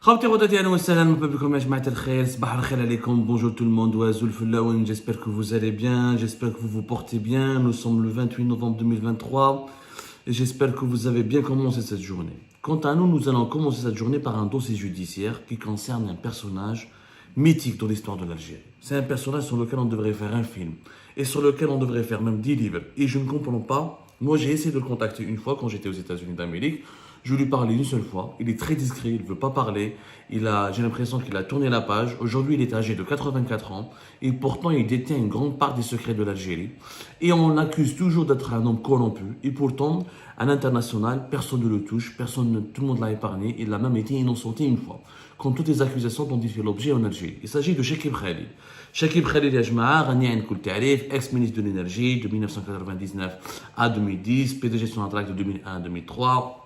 خاوتي غداتي اهلا وسهلا مرحبا بكم يا جماعه الخير صباح الخير عليكم bonjour tout le monde وازول فلاون j'espère que vous allez bien j'espère que vous vous portez bien nous sommes le 28 novembre 2023 et j'espère que vous avez bien commencé cette journée. Quant à nous, nous allons commencer cette journée par un dossier judiciaire qui concerne un personnage mythique dans l'histoire de l'Algérie. C'est un personnage sur lequel on devrait faire un film et sur lequel on devrait faire même 10 livres. Et je ne comprends pas. Moi, j'ai essayé de le contacter une fois quand j'étais aux États-Unis d'Amérique. Je lui parlais une seule fois. Il est très discret, il ne veut pas parler. J'ai l'impression qu'il a tourné la page. Aujourd'hui, il est âgé de 84 ans et pourtant, il détient une grande part des secrets de l'Algérie. Et on l'accuse toujours d'être un homme corrompu. Et pourtant, à l'international, personne ne le touche, tout le monde l'a épargné. Il a même été innocenté une fois, comme toutes les accusations dont il fait l'objet en Algérie. Il s'agit de Chekib Khalil. Chekib Khalil, ex-ministre de l'énergie de 1999 à 2010, PDG de Sonatrach de 2001 à 2003.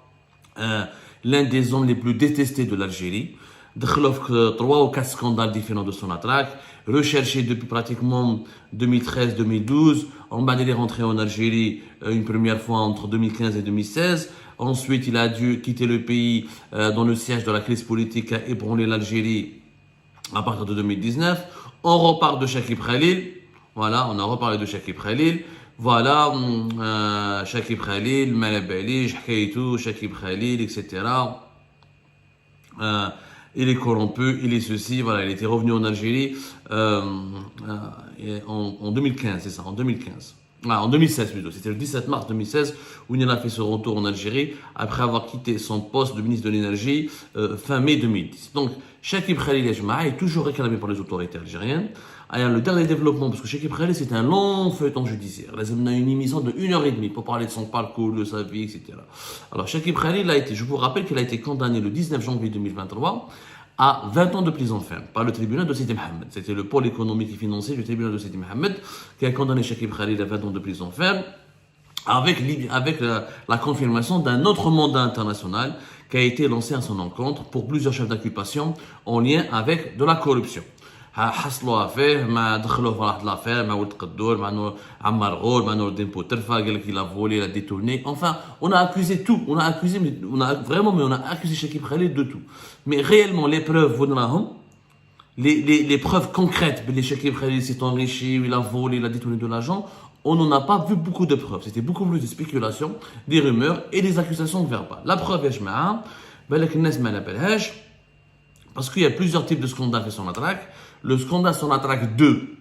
L'un des hommes les plus détestés de l'Algérie. D'Khlof 3 ou 4 scandales différents de Sonatrach, recherché depuis pratiquement 2013-2012. En bas, il est rentré en Algérie une première fois entre 2015 et 2016. Ensuite, il a dû quitter le pays dans le siège de la crise politique a ébranlé l'Algérie à partir de 2019. On repart de Chekib Khalil. Voilà, on a reparlé de Chekib Khalil. Voilà, Chekib Khalil, Malabali, Hkaitou, Chekib Khalil, etc. Il est corrompu, il est ceci, voilà, il était revenu en Algérie en 2015, c'est ça, en 2015. En 2016 plutôt, c'était le 17 mars 2016 où il a fait son retour en Algérie après avoir quitté son poste de ministre de l'énergie fin mai 2010. Donc, Chekib Khalil est toujours réclamé par les autorités algériennes. Alors, le dernier développement, parce que Chekib Khalil c'est un long feuilleton judiciaire. Là, on a une émission de 1h30 pour parler de son parcours, de sa vie, etc. Alors, Chekib Khalil je vous rappelle qu'il a été condamné le 19 janvier 2023 à 20 ans de prison ferme par le tribunal de Sidi Mohamed. C'était le pôle économique et financier du tribunal de Sidi Mohamed qui a condamné Chekib Khalil à 20 ans de prison ferme avec la confirmation d'un autre mandat international qui a été lancé à son encontre pour plusieurs chefs d'accusation en lien avec de la corruption. حصلوها فيه ما دخلوه في واحد لافير مع ولد قدور مع عمار غول مع نور الدين بوترفا قال لك il a volé, il a détourné. Enfin, on a accusé tout, on a accusé Chekib Khalil de tout. Mais réellement les preuves les preuves concrètes que Chekib Khalil s'est enrichi, il a volé, il a détourné de l'argent, on n'en a pas vu beaucoup de preuves. C'était beaucoup plus de spéculations, des rumeurs et des accusations verbales. La preuve يا جماعه بالك الناس ما لابالهاش parce qu'il y a plusieurs types de scandales qui sont Sonatrach. Le scandale Sonatrach 2,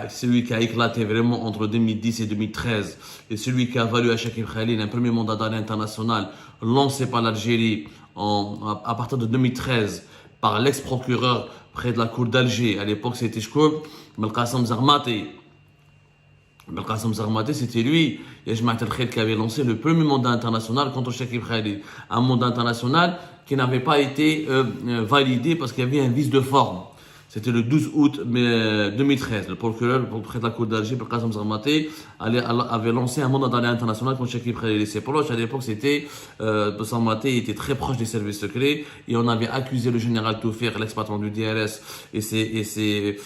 celui qui a éclaté vraiment entre 2010 et 2013, et celui qui a valu à Chekib Khalil un premier mandat d'arrêt international lancé par l'Algérie à partir de 2013 par l'ex-procureur près de la cour d'Alger. À l'époque, c'était Belkacem Zarmati. Belkacem Zarmati, c'était lui, qui avait lancé le premier mandat international contre Chekib Khalil. Un mandat international qui n'avait pas été validé parce qu'il y avait un vice de forme. C'était le 12 août 2013. Le procureur près de la cour d'Alger, Belkacem Zarmati, avait lancé un mandat d'arrêt international contre Chekib Khalil et ses proches. À l'époque, Zarmati était très proche des services secrets et on avait accusé le général Toufer, l'ex-patron du DRS, et ses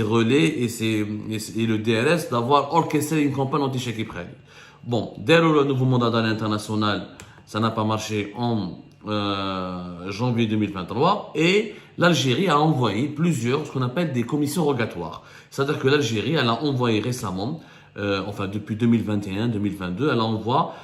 relais et le DRS d'avoir orchestré une campagne anti-Chekib Khalil. Bon, dès le nouveau mandat d'arrêt international, ça n'a pas marché en janvier 2023 et l'Algérie a envoyé ce qu'on appelle des commissions rogatoires. C'est-à-dire que l'Algérie, elle a envoyé récemment, depuis 2021-2022, elle envoie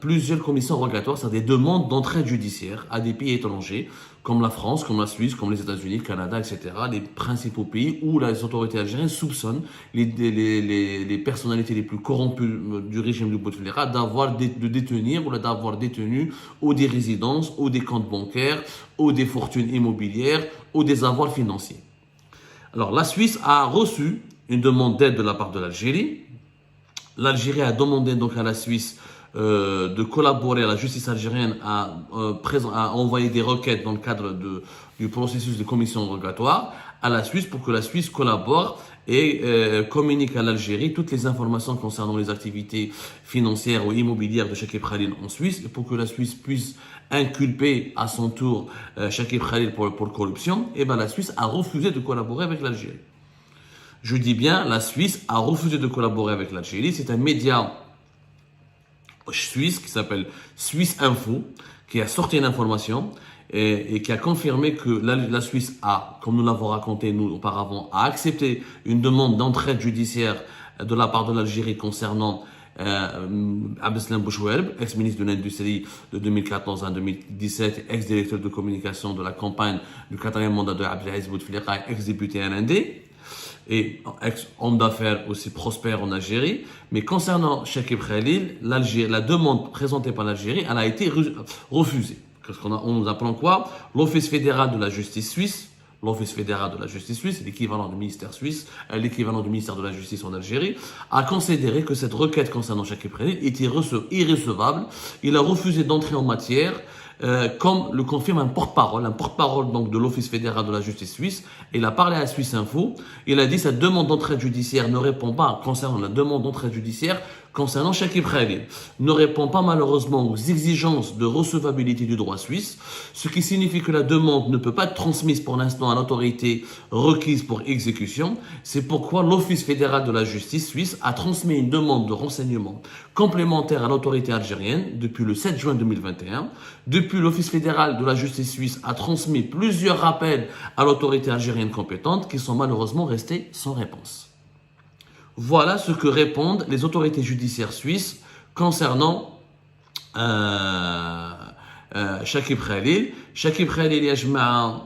plusieurs commissions rogatoires, c'est-à-dire des demandes d'entraide judiciaire à des pays étrangers, comme la France, comme la Suisse, comme les États-Unis, le Canada, etc., les principaux pays où les autorités algériennes soupçonnent les personnalités les plus corrompues du régime de Bouteflika de détenir ou d'avoir détenu ou des résidences, ou des comptes bancaires, ou des fortunes immobilières, ou des avoirs financiers. Alors, la Suisse a reçu une demande d'aide de la part de l'Algérie. L'Algérie a demandé donc à la Suisse de collaborer, à la justice algérienne à envoyer des requêtes dans le cadre du processus de commission rogatoire à la Suisse pour que la Suisse collabore et communique à l'Algérie toutes les informations concernant les activités financières ou immobilières de Chekib Khalil en Suisse et pour que la Suisse puisse inculper à son tour Chekib Khalil pour corruption. Et la Suisse a refusé de collaborer avec l'Algérie. Je dis bien, la Suisse a refusé de collaborer avec l'Algérie. C'est un média suisse qui s'appelle Suisse Info qui a sorti une information et qui a confirmé que la Suisse a, comme nous l'avons raconté nous auparavant, a accepté une demande d'entraide judiciaire de la part de l'Algérie concernant Abdeslam Bouchouerb, ex-ministre de l'Industrie de 2014 à 2017, ex-directeur de communication de la campagne du 4e mandat de Abdelaziz Bouteflika, ex-député RND, et ex-homme d'affaires aussi prospère en Algérie. Mais concernant Chekib Khalil, la demande présentée par l'Algérie, elle a été refusée. On nous appelons quoi? L'Office fédéral de la justice suisse. L'Office fédéral de la justice suisse, l'équivalent du ministère suisse, l'équivalent du ministère de la justice en Algérie, a considéré que cette requête concernant Chekib Khalil était irrecevable. Il a refusé d'entrer en matière, comme le confirme un porte-parole donc de l'Office fédéral de la justice suisse. Il a parlé à Suisse Info. Il a dit cette demande d'entraide judiciaire ne répond pas concernant la demande d'entraide judiciaire concernant Chekib Khalil, ne répond pas malheureusement aux exigences de recevabilité du droit suisse, ce qui signifie que la demande ne peut pas être transmise pour l'instant à l'autorité requise pour exécution. C'est pourquoi l'Office fédéral de la justice suisse a transmis une demande de renseignement complémentaire à l'autorité algérienne depuis le 7 juin 2021. Depuis, l'Office fédéral de la justice suisse a transmis plusieurs rappels à l'autorité algérienne compétente qui sont malheureusement restés sans réponse. Voilà ce que répondent les autorités judiciaires suisses concernant Chekib Khalil. Chekib Khalil, ya jama'a,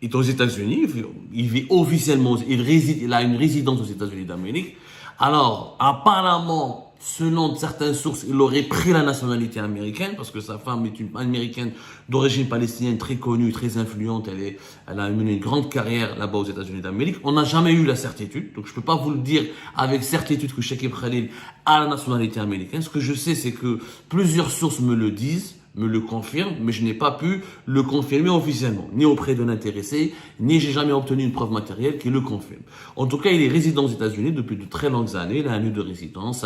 est aux États-Unis. Il vit officiellement, il a une résidence aux États-Unis d'Amérique. Alors, apparemment, selon certaines sources, il aurait pris la nationalité américaine parce que sa femme est une américaine d'origine palestinienne très connue, très influente. Elle a mené une grande carrière là-bas aux États-Unis d'Amérique. On n'a jamais eu la certitude, donc je ne peux pas vous le dire avec certitude que Chekib Khalil a la nationalité américaine. Ce que je sais, c'est que plusieurs sources me le disent, me le confirment, mais je n'ai pas pu le confirmer officiellement, ni auprès de l'intéressé, ni j'ai jamais obtenu une preuve matérielle qui le confirme. En tout cas, il est résident aux États-Unis depuis de très longues années, il a un lieu de résidence,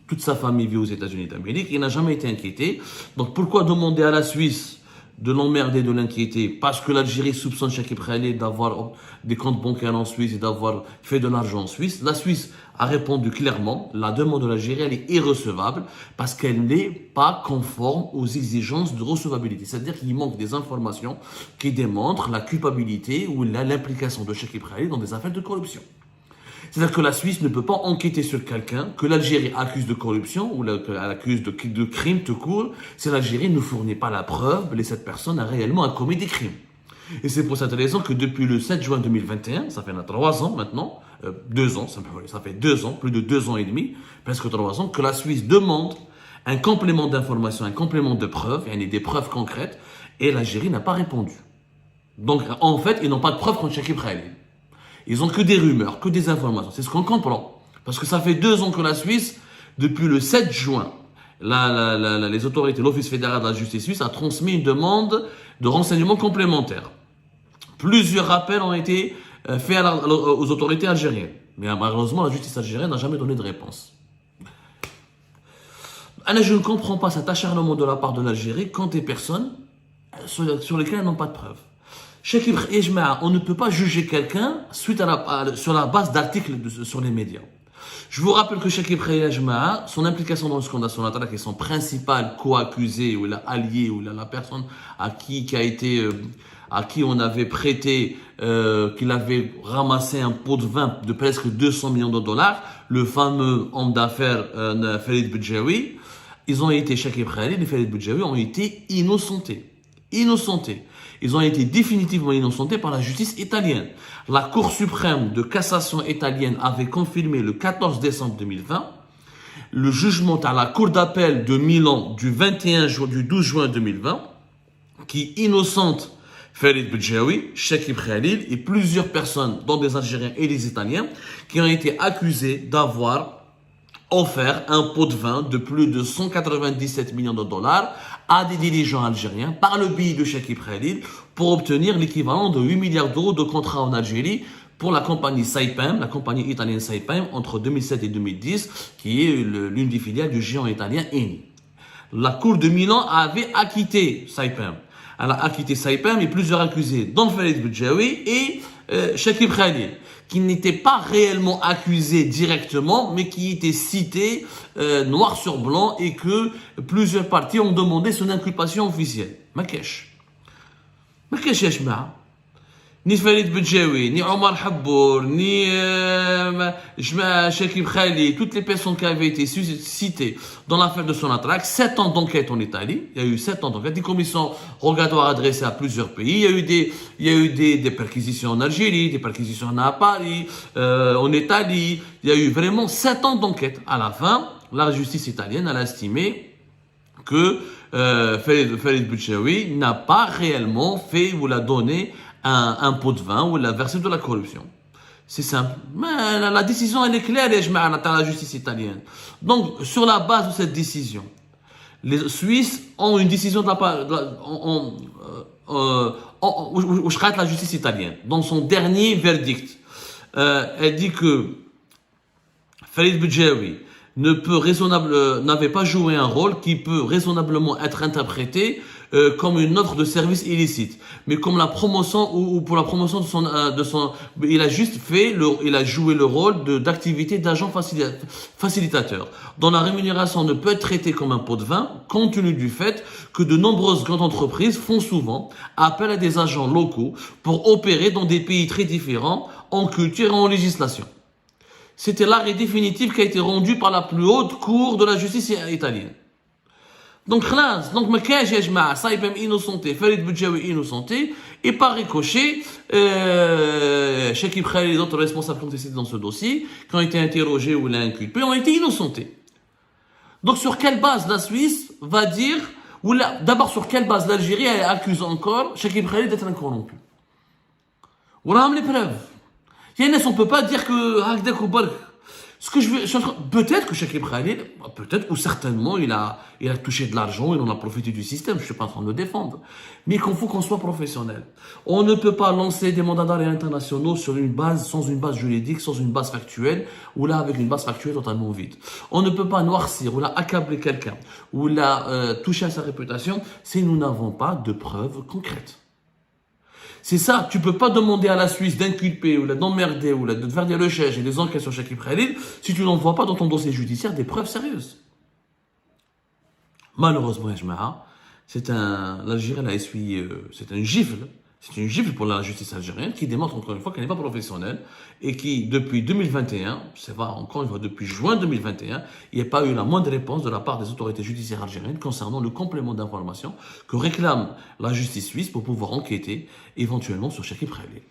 toute sa famille vit aux États-Unis d'Amérique, il n'a jamais été inquiété. Donc pourquoi demander à la Suisse de l'emmerder, de l'inquiéter? Parce que l'Algérie soupçonne Chekib Khalil d'avoir des comptes bancaires en Suisse et d'avoir fait de l'argent en Suisse. La Suisse a répondu clairement, la demande de l'Algérie, elle est irrecevable parce qu'elle n'est pas conforme aux exigences de recevabilité. C'est-à-dire qu'il manque des informations qui démontrent la culpabilité ou l'implication de Chekib Khalil dans des affaires de corruption. C'est-à-dire que la Suisse ne peut pas enquêter sur quelqu'un que l'Algérie accuse de corruption ou qu'elle accuse de crime tout court si l'Algérie ne fournit pas la preuve que cette personne a réellement commis des crimes. Et c'est pour cette raison que depuis le 7 juin 2021, ça fait 3 ans maintenant, 2 ans, ça fait 2 ans, plus de 2 ans et demi, presque 3 ans, que la Suisse demande un complément d'information, un complément de preuves, il y a des preuves concrètes, et l'Algérie n'a pas répondu. Donc en fait, ils n'ont pas de preuves contre Chekib Khalil. Ils ont que des rumeurs, que des informations. C'est ce qu'on comprend. Parce que ça fait 2 ans que la Suisse, depuis le 7 juin, les autorités, l'Office fédéral de la justice suisse a transmis une demande de renseignements complémentaires. Plusieurs rappels ont été faits aux autorités algériennes. Mais malheureusement, la justice algérienne n'a jamais donné de réponse. Je ne comprends pas cet acharnement de la part de l'Algérie contre des personnes sur lesquelles elles n'ont pas de preuves. Chekib Khalil, on ne peut pas juger quelqu'un sur la base d'articles sur les médias. Je vous rappelle que Chekib Khalil, son implication dans le scandale Sonatrach est son principal co-accusé ou allié ou la personne à qui on avait prêté, qu'il avait ramassé un pot de vin de presque 200 millions de dollars, le fameux homme d'affaires Farid Bedjaoui. Chekib Khalil et Farid Bedjaoui ont été innocentés. Ils ont été définitivement innocentés par la justice italienne. La Cour suprême de cassation italienne avait confirmé le 14 décembre 2020 le jugement à la Cour d'appel de Milan du 12 juin 2020 qui innocente Farid Bedjaoui, Chekib Khalil et plusieurs personnes, dont des Algériens et des Italiens, qui ont été accusés d'avoir offert un pot de vin de plus de 197 millions de dollars à des dirigeants algériens par le biais de Chekib Khalil pour obtenir l'équivalent de 8 milliards d'euros de contrats en Algérie pour la compagnie Saipem, la compagnie italienne Saipem, entre 2007 et 2010, qui est l'une des filiales du géant italien Eni. La Cour de Milan avait acquitté Saipem. Elle a acquitté Saipem et plusieurs accusés, dont Farid Bedjaoui et Chekib Khalil, qui n'était pas réellement accusé directement, mais qui était cité noir sur blanc et que plusieurs parties ont demandé son inculpation officielle. ما كاش يا جماعة ni Farid Bedjaoui, ni Omar Habbour, ni Shakib Khalid, toutes les personnes qui avaient été citées dans l'affaire de Sonatrach, 7 ans d'enquête en Italie, il y a eu 7 ans d'enquête, des commissions rogatoires adressées à plusieurs pays, il y a eu des perquisitions en Algérie, des perquisitions à Paris, en Italie, il y a eu vraiment 7 ans d'enquête. À la fin, la justice italienne a estimé que Farid Bedjaoui n'a pas réellement fait ou l'a donné un pot de vin ou la versé de la corruption. C'est simple. Mais la décision, elle est claire, les jma'a dans la justice italienne. Donc, sur la base de cette décision, les Suisses ont une décision de la part, où je la justice italienne. Dans son dernier verdict, elle dit que Farid Bedjaoui n'avait pas joué un rôle qui peut raisonnablement être interprété comme une offre de service illicite, mais comme la promotion ou pour la promotion de son, il a joué le rôle d'activité d'agent facilitateur, dont la rémunération ne peut être traitée comme un pot de vin, compte tenu du fait que de nombreuses grandes entreprises font souvent appel à des agents locaux pour opérer dans des pays très différents en culture et en législation. C'était l'arrêt définitif qui a été rendu par la plus haute cour de la justice italienne. Donc, ma cage ya jma'a, Saïbem innocenté, Farid Bedjaoui innocenté, et par ricochet, Shakib Khalid et les autres responsables qui ont été cités dans ce dossier, qui ont été interrogés ou inculpés, ont été innocentés. Donc, sur quelle base la Suisse va dire, d'abord sur quelle base l'Algérie accuse encore Shakib Khalid d'être un corrompu? On a les preuves. On ne peut pas dire que ce que je veux, peut-être que Shakib Khalid, peut-être ou certainement, il a touché de l'argent, il en a profité du système, je ne suis pas en train de le défendre. Mais il faut qu'on soit professionnel. On ne peut pas lancer des mandats d'arrêt internationaux sans une base juridique, sans une base factuelle, ou là avec une base factuelle totalement vide. On ne peut pas noircir, ou là accabler quelqu'un, ou là toucher à sa réputation, si nous n'avons pas de preuves concrètes. C'est ça, tu peux pas demander à la Suisse d'inculper ou d'emmerder ou de faire des recherches et des enquêtes sur Shakib Khalid si tu n'en vois pas dans ton dossier judiciaire des preuves sérieuses. Malheureusement, l'Algérie a essuyé, c'est un gifle. C'est une gifle pour la justice algérienne qui démontre encore une fois qu'elle n'est pas professionnelle et qui, depuis 2021, c'est vrai, encore une fois, depuis juin 2021, il n'y a pas eu la moindre réponse de la part des autorités judiciaires algériennes concernant le complément d'information que réclame la justice suisse pour pouvoir enquêter éventuellement sur Shakib Khalid.